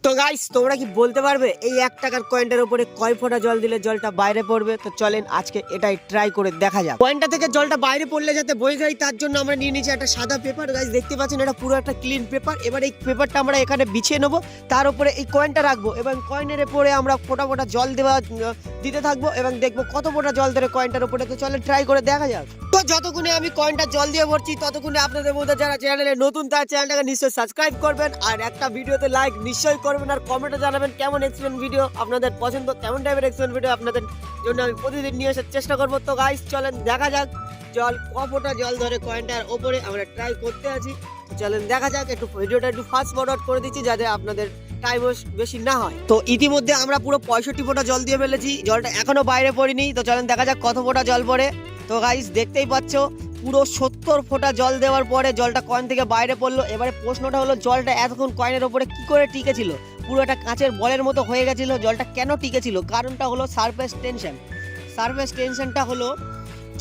তো গাইস তোমরা কি বলতে পারবে এই 1 টাকার কয়েনটার উপরে কয় ফোঁটা জল দিলে জলটা বাইরে পড়বে? তো চলেন আজকে এটাই ট্রাই করে দেখা যাক। কয়েনটা থেকে জলটা বাইরে পড়লে যাতে বয়ে যায় তার জন্য আমরা নিয়ে নিয়েছি একটা সাদা পেপার। গাইস দেখতে পাচ্ছেন এটা পুরো একটা ক্লিন পেপার। এবার এই পেপারটা আমরা এখানে বিছিয়ে নেবো, তার উপরে এই কয়েনটা রাখবো এবং কয়েনের উপরে আমরা ফোঁটা ফোঁটা জল দিতে থাকবো এবং দেখবো কত ফোঁটা জল ধরে কয়েনটার উপরে। তো চলেন ট্রাই করে দেখা যাক। তো যতক্ষণে আমি কয়েনটা জল দিয়ে ভরছি ততক্ষণে আপনাদের মধ্যে যারা চ্যানেলে নতুন তার চ্যানেলটাকে নিশ্চয়ই সাবস্ক্রাইব করবেন আর একটা ভিডিওতে লাইক নিশ্চয়ই করবেন আর কমেন্টে জানাবেন কেমন এক্সপেরিমেন্ট ভিডিও আপনাদের পছন্দ, কেমন টাইপের এক্সপেরিমেন্ট ভিডিও আপনাদের জন্য আমি প্রতিদিন নিয়ে আসার চেষ্টা করবো। তো গাইস চলেন দেখা যাক জল কতটা জল ধরে কয়েনটার ওপরে আমরা ট্রাই করতে আছি। চলেন দেখা যাক, একটু ভিডিওটা একটু ফাস্ট ফরওয়ার্ড করে দিচ্ছি যাতে আপনাদের টাইম বেশি না হয়। তো ইতিমধ্যে আমরা পুরো 65 ফোঁটা জল দিয়ে ফেলেছি, জলটা এখনো বাইরে পড়েনি। তো চলেন দেখা যাক কত ফোঁটা জল পড়ে। তো গাইস দেখতেই পাচ্ছ পুরো 70 ফোঁটা জল দেওয়ার পরে জলটা কয়েন থেকে বাইরে পড়লো। এবারে প্রশ্নটা হলো জলটা এতক্ষণ কয়েনের ওপরে কি করে টিকেছিল? পুরো একটা কাঁচের বলের মতো হয়ে গেছিল। জলটা কেন টিকেছিল? কারণটা হলো সারফেস টেনশন। সারফেস টেনশনটা হলো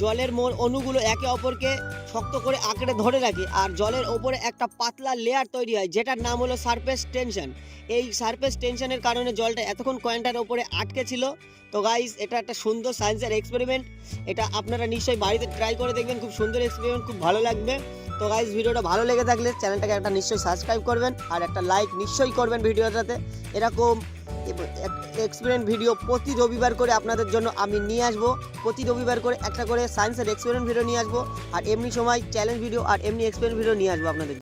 জলের অণুগুলো একে অপরকে শক্ত করে আঁকড়ে ধরে রাখে আর জলের ওপরে একটা পাতলা লেয়ার তৈরি হয় যেটার নাম হলো সারফেস টেনশন। এই সারফেস টেনশনের কারণে জলটা এতক্ষণ কয়েনটার ওপরে আটকে ছিল। তো গাইস এটা একটা সুন্দর সায়েন্সের এক্সপেরিমেন্ট, এটা আপনারা নিশ্চয়ই বাড়িতে ট্রাই করে দেখবেন, খুব সুন্দর এক্সপেরিমেন্ট, খুব ভালো লাগবে। তো গাইস ভিডিওটা ভালো লেগে থাকলে চ্যানেলটাকে একটা নিশ্চয়ই সাবস্ক্রাইব করবেন আর একটা লাইক নিশ্চয়ই করবেন ভিডিওটাতে। এরকম এক্সপেরিমেন্ট ভিডিও প্রতি রবিবার করে আপনাদের জন্য আমি নিয়ে আসবো। প্রতি রবিবার করে একটা করে সায়েন্সের এক্সপেরিমেন্ট ভিডিও নিয়ে আসবো আর এমনি সময় চ্যালেঞ্জ ভিডিও আর এমনি এক্সপেরিমেন্ট ভিডিও নিয়ে আসবো আপনাদের।